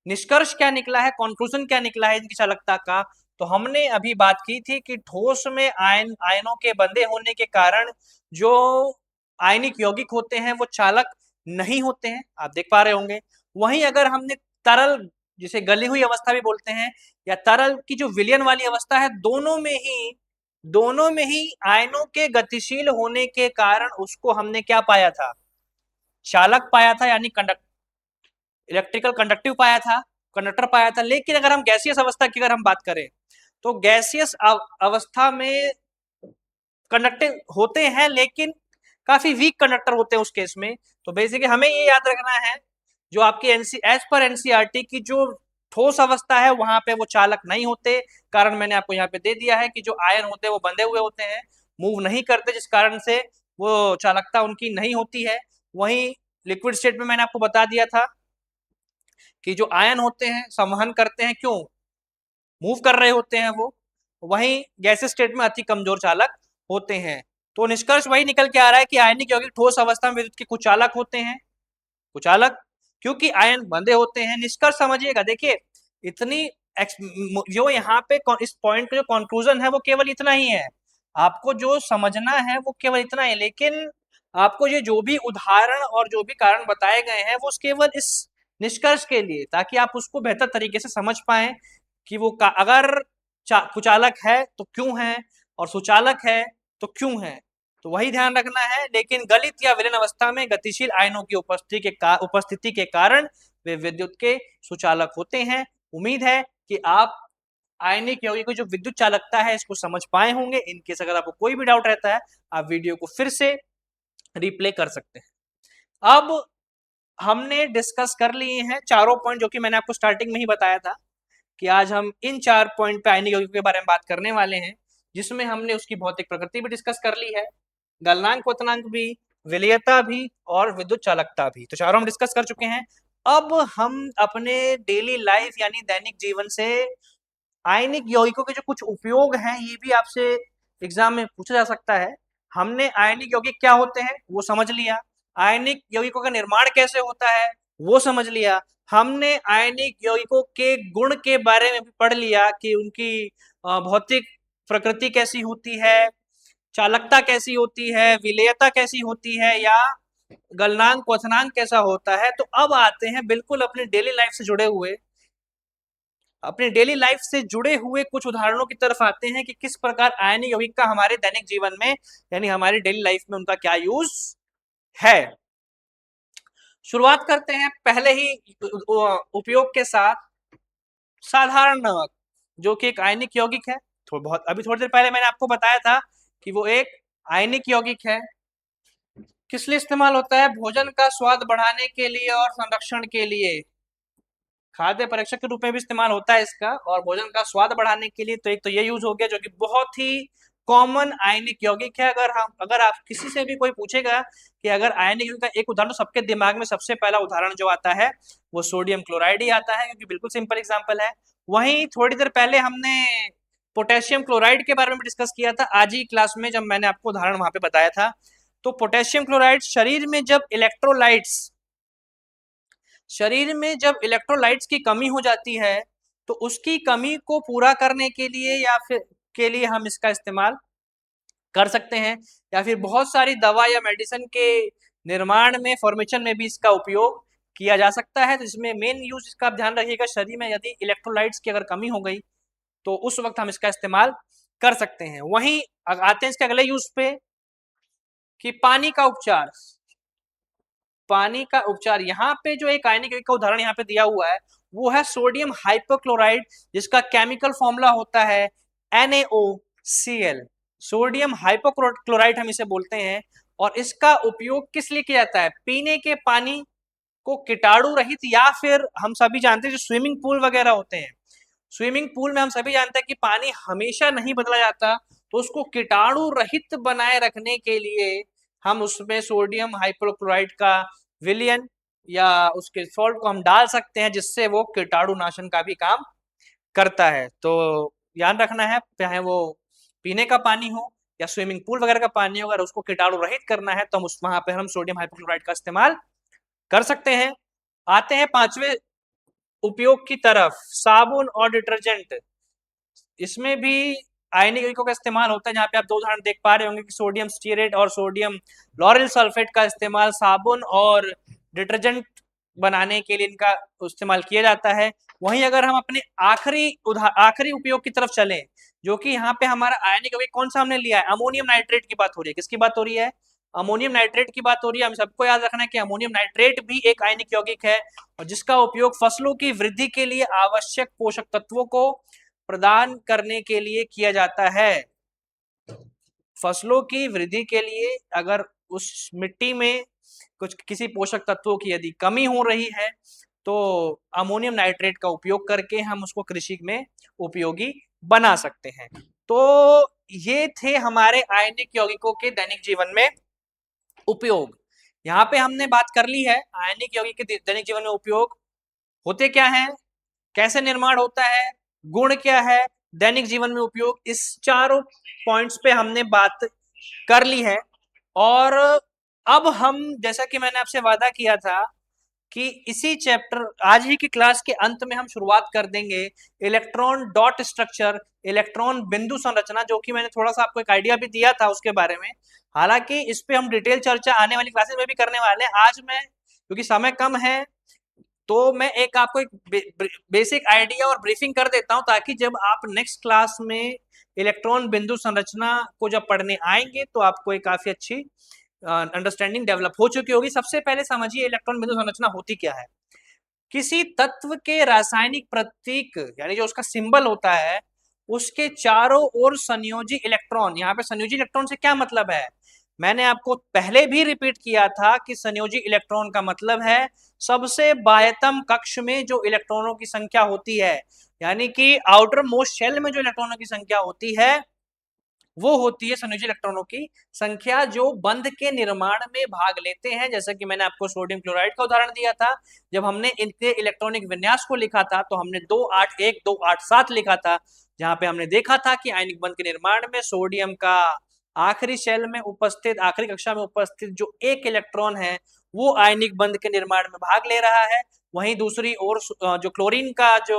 निष्कर्ष क्या निकला है, कंक्लूजन क्या निकला है इनकी चालकता का। तो हमने अभी बात की थी कि ठोस में आयनों के बंधे होने के कारण जो आयनिक यौगिक होते हैं वो चालक नहीं होते हैं, आप देख पा रहे होंगे। वहीं अगर हमने तरल, जिसे गली हुई अवस्था भी बोलते हैं, या तरल की जो विलयन वाली अवस्था है, दोनों में ही आयनों के गतिशील होने के कारण उसको हमने क्या पाया था? चालक पाया था, यानी इलेक्ट्रिकल कंडक्टिव पाया था, कंडक्टर पाया था। लेकिन अगर हम गैसियस अवस्था की अगर हम बात करें, तो गैसियस अवस्था में कंडक्टिव होते हैं, लेकिन काफी वीक कंडक्टर होते हैं उस केस में। तो बेसिकली हमें ये याद रखना है, जो आपकी एज पर एनसीईआरटी की जो ठोस अवस्था है वहां पे वो चालक नहीं होते। कारण मैंने आपको यहाँ पे दे दिया है कि जो आयन होते हैं वो बंधे हुए होते हैं, मूव नहीं करते, जिस कारण से वो चालकता उनकी नहीं होती है। वहीं लिक्विड स्टेट में मैंने आपको बता दिया था कि जो आयन होते हैं संवहन करते हैं, क्यों? मूव कर रहे होते हैं वो। वहीं गैसेस स्टेट में अति कमजोर चालक होते हैं। तो निष्कर्ष वही निकल के आ रहा है कि आयनिक यौगिक ठोस अवस्था में विद्युत के कुचालक होते हैं, कुचालक, क्योंकि आयन बंधे होते हैं। निष्कर्ष समझिएगा, देखिए इतनी जो यहाँ पे इस पॉइंट का जो कंक्लूजन है वो केवल इतना ही है। आपको जो समझना है वो केवल इतना है, लेकिन आपको ये जो भी उदाहरण और जो भी कारण बताए गए हैं वो केवल इस निष्कर्ष के लिए, ताकि आप उसको बेहतर तरीके से समझ पाए कि वो अगर कुचालक है तो क्यों है, और सुचालक है तो क्यों है। तो वही ध्यान रखना है। लेकिन गलित या विलयन अवस्था में गतिशील आयनों की उपस्थिति के कारण वे विद्युत के सुचालक होते हैं। उम्मीद है कि आप आयनिक यौगिक की जो विद्युत चालकता है इसको समझ पाए होंगे। इनकेस अगर आपको कोई भी डाउट रहता है, आप वीडियो को फिर से रिप्ले कर सकते हैं। अब हमने डिस्कस कर लिए हैं चारों पॉइंट, जो कि मैंने आपको स्टार्टिंग में ही बताया था कि आज हम इन 4 पॉइंट पे आयनिक यौगिकों के बारे में बात करने वाले हैं, जिसमें हमने उसकी भौतिक प्रकृति भी डिस्कस कर ली है, गलनांक क्वथनांक भी, विलेयता भी और विद्युत चालकता भी। तो चारों हम डिस्कस कर चुके हैं। अब हम अपने डेली लाइफ यानी दैनिक जीवन से आयनिक यौगिकों के जो कुछ उपयोग हैं, ये भी आपसे एग्जाम में पूछा जा सकता है। हमने आयनिक यौगिक क्या होते हैं वो समझ लिया, आयनिक यौगिकों का निर्माण कैसे होता है वो समझ लिया, हमने आयनिक यौगिकों के गुण के बारे में भी पढ़ लिया कि उनकी भौतिक प्रकृति कैसी होती है, चालकता कैसी होती है, विलेयता कैसी होती है, या गलनांक क्वथनांक कैसा होता है। तो अब आते हैं बिल्कुल अपने डेली लाइफ से जुड़े हुए, अपने डेली लाइफ से जुड़े हुए कुछ उदाहरणों की तरफ आते हैं कि किस प्रकार आयनिक यौगिक का हमारे दैनिक जीवन में यानी हमारी डेली लाइफ में उनका क्या यूज है। शुरुआत करते हैं पहले ही उपयोग के साथ, साधारण नमक, जो कि एक आयनिक यौगिक है। बहुत अभी थोड़ी देर पहले मैंने आपको बताया था कि वो एक आयनिक यौगिक है। किस लिए इस्तेमाल होता है? भोजन का स्वाद बढ़ाने के लिए और संरक्षण के लिए, खाद्य परीक्षक के रूप में भी इस्तेमाल होता है इसका, और भोजन का स्वाद बढ़ाने के लिए। तो एक तो ये यूज हो गया जो कि बहुत ही कॉमन आयनिक यौगिक है। अगर आप किसी से भी कोई पूछेगा कि अगर आयनिक यौगिक का एक उदाहरण, तो सबके दिमाग में सबसे पहला उदाहरण जो आता है वो सोडियम क्लोराइड ही आता है, क्योंकि बिल्कुल सिंपल एग्जाम्पल है। वहीं थोड़ी देर पहले हमने पोटेशियम क्लोराइड के बारे में डिस्कस किया था आज ही क्लास में, जब मैंने आपको उदाहरण वहां पे बताया था। तो पोटेशियम क्लोराइड शरीर में जब इलेक्ट्रोलाइट्स की कमी हो जाती है, तो उसकी कमी को पूरा करने के लिए या फिर के लिए हम इसका इस्तेमाल कर सकते हैं, या फिर बहुत सारी दवा या मेडिसिन के निर्माण में, फॉर्मेशन में भी इसका उपयोग किया जा सकता है। तो इसमें मेन यूज इसका आप ध्यान रखिएगा, शरीर में यदि इलेक्ट्रोलाइट्स की अगर कमी हो गई तो उस वक्त हम इसका इस्तेमाल कर सकते हैं। वहीं आते हैं इसके अगले यूज पे कि पानी का उपचार। यहाँ पे जो एक आयनिक यौगिक का उदाहरण यहाँ पे दिया हुआ है वो है सोडियम हाइपोक्लोराइड, जिसका केमिकल फॉर्मूला होता है NaOCl। सोडियम हाइपोक्लोराइड हम इसे बोलते हैं, और इसका उपयोग किस लिए किया जाता है? पीने के पानी को कीटाणु रहित, या फिर हम सभी जानते हैं जो स्विमिंग पूल वगैरह होते हैं, स्विमिंग पूल में हम सभी जानते हैं कि पानी हमेशा नहीं बदला जाता, तो उसको कीटाणु रहित बनाए रखने के लिए हम उसमें सोडियम हाइपोक्लोराइड का विलयन या उसके सॉल्ट को हम डाल सकते हैं, जिससे वो कीटाणु नाशन का भी काम करता है। तो ध्यान रखना है, चाहे वो पीने का पानी हो या स्विमिंग पूल वगैरह का पानी हो, अगर उसको कीटाणु रहित करना है तो हम वहां पे हम सोडियम हाइपोक्लोराइड का इस्तेमाल कर सकते हैं। आते हैं पांचवें उपयोग की तरफ, साबुन और डिटर्जेंट। इसमें भी आयनिक यौगिकों का इस्तेमाल होता है, जहाँ पे आप दो उदाहरण देख पा रहे होंगे कि सोडियम स्टीरेट और सोडियम लॉरेल सल्फेट का इस्तेमाल साबुन और डिटर्जेंट बनाने के लिए इनका इस्तेमाल किया जाता है। वहीं अगर हम अपने आखिरी उपयोग की तरफ चलें, जो कि यहाँ पे हमारा आयनिक यौगिक कौन सा हमने लिया है, अमोनियम नाइट्रेट की बात हो रही है। किसकी बात हो रही है? अमोनियम नाइट्रेट की बात हो रही है। हम सबको याद रखना है कि अमोनियम नाइट्रेट भी एक आयनिक यौगिक है, और जिसका उपयोग फसलों की वृद्धि के लिए आवश्यक पोषक तत्वों को प्रदान करने के लिए किया जाता है। फसलों की वृद्धि के लिए अगर उस मिट्टी में किसी पोषक तत्वों की यदि कमी हो रही है, तो अमोनियम नाइट्रेट का उपयोग करके हम उसको कृषि में उपयोगी बना सकते हैं। तो ये थे हमारे आयनिक यौगिकों के दैनिक जीवन में उपयोग। यहाँ पे हमने बात कर ली है आयनिक यौगिक के दैनिक जीवन में उपयोग होते क्या हैं, कैसे निर्माण होता है, गुण क्या है, दैनिक जीवन में उपयोग, इस चारों पॉइंट्स पे हमने बात कर ली है। और अब हम, जैसा कि मैंने आपसे वादा किया था कि इसी चैप्टर आज ही की क्लास के अंत में हम शुरुआत कर देंगे इलेक्ट्रॉन डॉट स्ट्रक्चर, इलेक्ट्रॉन बिंदु संरचना, जो कि मैंने थोड़ा सा आपको एक आइडिया भी दिया था उसके बारे में। हालांकि इस पे हम डिटेल चर्चा आने वाली क्लासेस में भी करने वाले हैं। आज मैं, क्योंकि समय कम है, तो मैं आपको एक बेसिक आइडिया और ब्रीफिंग कर देता हूं, ताकि जब आप नेक्स्ट क्लास में इलेक्ट्रॉन बिंदु संरचना को जब पढ़ने आएंगे तो आपको एक काफी अच्छी अंडरस्टैंडिंग डेवलप हो चुकी होगी। सबसे पहले समझिए इलेक्ट्रॉन बिंदु संरचना होती क्या है। किसी तत्व के रासायनिक प्रतीक यानी जो उसका सिंबल होता है, उसके चारों ओर संयोजी इलेक्ट्रॉन, यहाँ पे संयोजी इलेक्ट्रॉन से क्या मतलब है, मैंने आपको पहले भी रिपीट किया था कि संयोजी इलेक्ट्रॉन का मतलब है सबसे बाह्यतम कक्ष में जो इलेक्ट्रॉनों की संख्या होती है, यानी कि आउटर मोस्ट शेल में जो इलेक्ट्रॉनों की संख्या होती है वो होती है संयोजी इलेक्ट्रॉनों की संख्या जो बंध के निर्माण में भाग लेते हैं। जैसा कि मैंने आपको सोडियम क्लोराइड का उदाहरण दिया था, जब हमने इनके इलेक्ट्रॉनिक विन्यास को लिखा था तो हमने 281 287 लिखा था, जहां पे हमने देखा था कि आयनिक बंध के निर्माण में सोडियम का आखिरी शेल में उपस्थित, आखिरी कक्षा में उपस्थित जो एक इलेक्ट्रॉन है वो आयनिक बंध के निर्माण में भाग ले रहा है। वहीं दूसरी ओर जो क्लोरीन का जो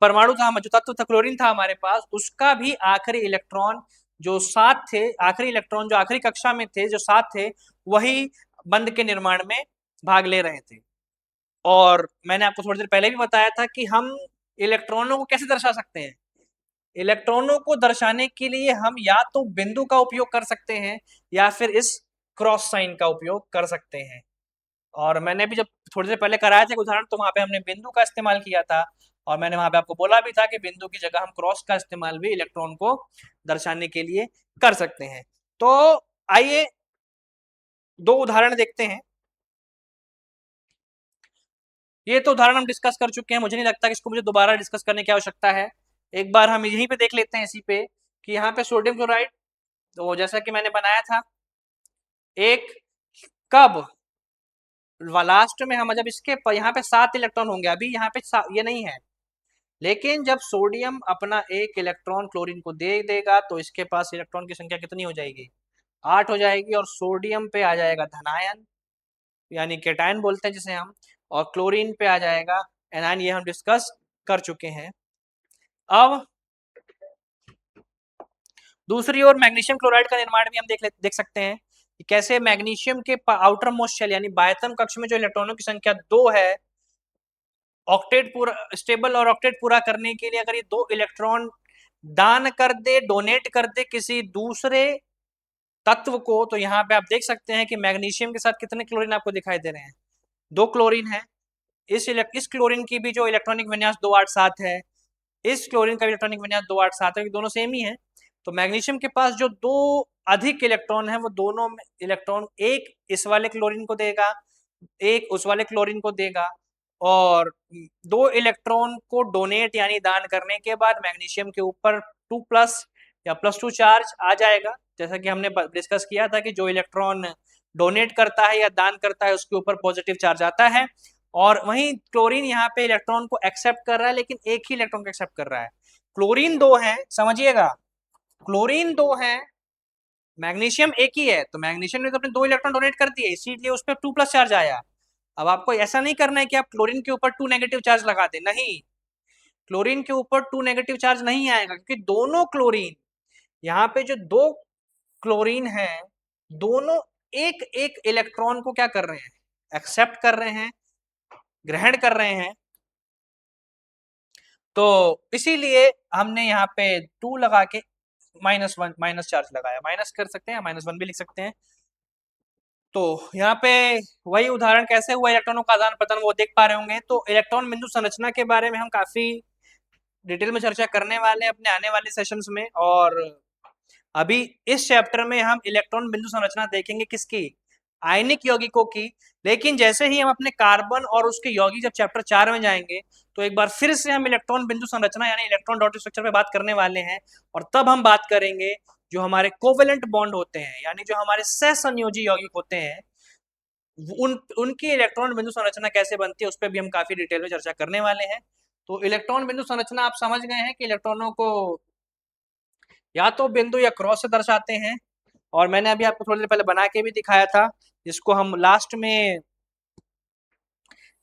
परमाणु था, जो तत्व था क्लोरीन था हमारे पास, उसका भी आखिरी इलेक्ट्रॉन जो 7 थे, आखिरी इलेक्ट्रॉन जो आखिरी कक्षा में थे जो 7 थे, वही बंध के निर्माण में भाग ले रहे थे। और मैंने आपको थोड़ी देर पहले भी बताया था कि हम इलेक्ट्रॉनों को कैसे दर्शा सकते हैं। इलेक्ट्रॉनों को दर्शाने के लिए हम या तो बिंदु का उपयोग कर सकते हैं या फिर इस क्रॉस साइन का उपयोग कर सकते हैं। और मैंने भी जब थोड़ी देर पहले कराया था उदाहरण, तो वहां पे हमने बिंदु का इस्तेमाल किया था, और मैंने वहां पे आपको बोला भी था कि बिंदु की जगह हम क्रॉस का इस्तेमाल भी इलेक्ट्रॉन को दर्शाने के लिए कर सकते हैं। तो आइए दो उदाहरण देखते हैं। ये तो उदाहरण हम डिस्कस कर चुके हैं, मुझे नहीं लगता कि इसको मुझे दोबारा डिस्कस करने की आवश्यकता है। एक बार हम यहीं पे देख लेते हैं इसी पे कि यहाँ पे सोडियम क्लोराइड, तो जैसा कि मैंने बनाया था एक, कब लास्ट में हम जब इसके यहाँ पे 7 इलेक्ट्रॉन होंगे, अभी यहाँ पे ये नहीं है, लेकिन जब सोडियम अपना एक इलेक्ट्रॉन क्लोरीन को दे देगा तो इसके पास इलेक्ट्रॉन की संख्या कितनी हो जाएगी, 8 हो जाएगी, और सोडियम पे आ जाएगा धनायन यानी केटायन बोलते हैं जिसे हम, और क्लोरीन पे आ जाएगा एनायन। ये हम डिस्कस कर चुके हैं। अब दूसरी ओर मैग्नीशियम क्लोराइड का निर्माण भी हम देख सकते हैं कि कैसे मैग्नीशियम के आउटर मोस्ट शेल यानी बाह्यतम कक्ष में जो इलेक्ट्रॉनों की संख्या 2 है, ऑक्टेट पूरा स्टेबल और ऑक्टेट पूरा करने के लिए अगर ये 2 इलेक्ट्रॉन दान कर दे, डोनेट कर दे किसी दूसरे तत्व को, तो यहाँ पे आप देख सकते हैं कि मैग्नीशियम के साथ कितने क्लोरीन आपको दिखाई दे रहे हैं, 2 क्लोरीन है। इस क्लोरीन की भी जो इलेक्ट्रॉनिक विन्यास 287 है, इस क्लोरीन का इलेक्ट्रॉनिक विन्यास 287 है, दोनों सेम ही है। तो मैग्नीशियम के पास जो 2 अधिक इलेक्ट्रॉन है वो दोनों इलेक्ट्रॉन एक इस वाले क्लोरीन को देगा, एक उस वाले क्लोरीन को देगा, और 2 इलेक्ट्रॉन को डोनेट यानी दान करने के बाद मैग्नीशियम के ऊपर 2+ या +2 चार्ज आ जाएगा। जैसा कि हमने डिस्कस किया था कि जो इलेक्ट्रॉन डोनेट करता है या दान करता है उसके ऊपर पॉजिटिव चार्ज आता है, और वहीं क्लोरीन यहाँ पे इलेक्ट्रॉन को एक्सेप्ट कर रहा है, लेकिन एक ही इलेक्ट्रॉन को एक्सेप्ट कर रहा है। क्लोरीन 2 है, समझिएगा, क्लोरीन 2 है, मैग्नीशियम एक ही है, तो मैग्नीशियम ने तो अपने 2 इलेक्ट्रॉन डोनेट कर दिए, इसीलिए उस पर 2+ चार्ज आया। अब आपको ऐसा नहीं करना है कि आप क्लोरीन के ऊपर 2 नेगेटिव चार्ज लगा दें, नहीं, क्लोरीन के ऊपर 2 नेगेटिव चार्ज नहीं आएगा, क्योंकि दोनों क्लोरीन, यहाँ पे जो 2 क्लोरीन है, दोनों एक एक इलेक्ट्रॉन को क्या कर रहे हैं, एक्सेप्ट कर रहे हैं, ग्रहण कर रहे हैं। तो इसीलिए हमने यहाँ पे 2 लगा के -1 माइनस चार्ज लगाया, माइनस कर सकते हैं, -1 भी लिख सकते हैं। तो यहाँ पे वही उदाहरण कैसे हुआ इलेक्ट्रॉनों का आदान प्रदान वो देख पा रहे होंगे। तो इलेक्ट्रॉन बिंदु संरचना के बारे में हम काफी डिटेल में चर्चा करने वाले हैं अपने आने वाले सेशंस में, और अभी इस चैप्टर में हम इलेक्ट्रॉन बिंदु संरचना देखेंगे किसकी, आयनिक यौगिकों की। लेकिन जैसे ही हम अपने कार्बन और उसके यौगिक जब चैप्टर 4 में जाएंगे तो एक बार फिर से हम इलेक्ट्रॉन बिंदु संरचना यानी इलेक्ट्रॉन डॉट स्ट्रक्चर पे बात करने वाले हैं, और तब हम बात करेंगे जो हमारे कोवेलेंट बॉन्ड होते हैं यानी जो हमारे सहसंयोजी यौगिक होते हैं, उनकी इलेक्ट्रॉन बिंदु संरचना कैसे बनती है उस पर भी हम काफी डिटेल में चर्चा करने वाले हैं। तो इलेक्ट्रॉन बिंदु संरचना आप समझ गए हैं कि इलेक्ट्रॉनों को या तो बिंदु या क्रॉस से दर्शाते हैं, और मैंने अभी आपको थोड़ी देर पहले बना के भी दिखाया था, जिसको हम लास्ट में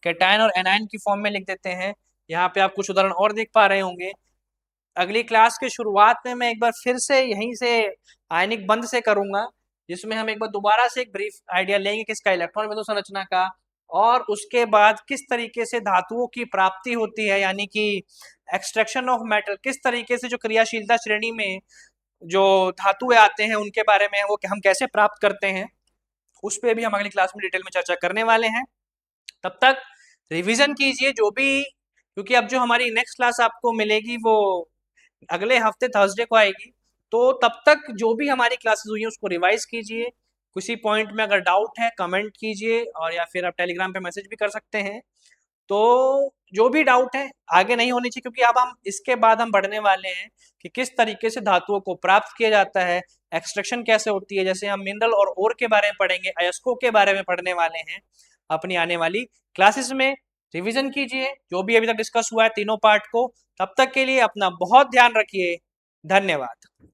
कैटायन और एनायन की फॉर्म में लिख देते हैं। यहाँ पे आप कुछ उदाहरण और देख पा रहे होंगे। अगली क्लास के शुरुआत में मैं एक बार फिर से यहीं से आयनिक बंध से करूंगा, जिसमें हम एक बार दोबारा से एक ब्रीफ आइडिया लेंगे किसका, इलेक्ट्रॉन बिंदु संरचना का, और उसके बाद किस तरीके से धातुओं की प्राप्ति होती है यानी कि एक्सट्रैक्शन ऑफ मेटल, किस तरीके से जो क्रियाशीलता श्रेणी में जो धातुएं आते हैं उनके बारे में वो हम कैसे प्राप्त करते हैं, उस पर भी हम अगली क्लास में डिटेल में चर्चा करने वाले हैं। तब तक रिवीजन कीजिए जो भी, क्योंकि अब जो हमारी नेक्स्ट क्लास आपको मिलेगी वो अगले हफ्ते थर्सडे को आएगी। तो तब तक जो भी हमारी क्लासेस हुई हैं उसको रिवाइज कीजिए। किसी पॉइंट में अगर डाउट है कमेंट कीजिए, और या फिर आप टेलीग्राम पे मैसेज भी कर सकते हैं। तो जो भी डाउट है आगे नहीं होनी चाहिए, क्योंकि अब हम इसके बाद हम बढ़ने वाले हैं कि किस तरीके से धातुओं को प्राप्त किया जाता है, एक्सट्रैक्शन कैसे होती है। जैसे हम मिनरल और ओर के बारे में पढ़ेंगे, अयस्कों के बारे में पढ़ने वाले हैं अपनी आने वाली क्लासेस में। रिवीजन कीजिए जो भी अभी तक डिस्कस हुआ है तीनों पार्ट को। तब तक के लिए अपना बहुत ध्यान रखिए। धन्यवाद।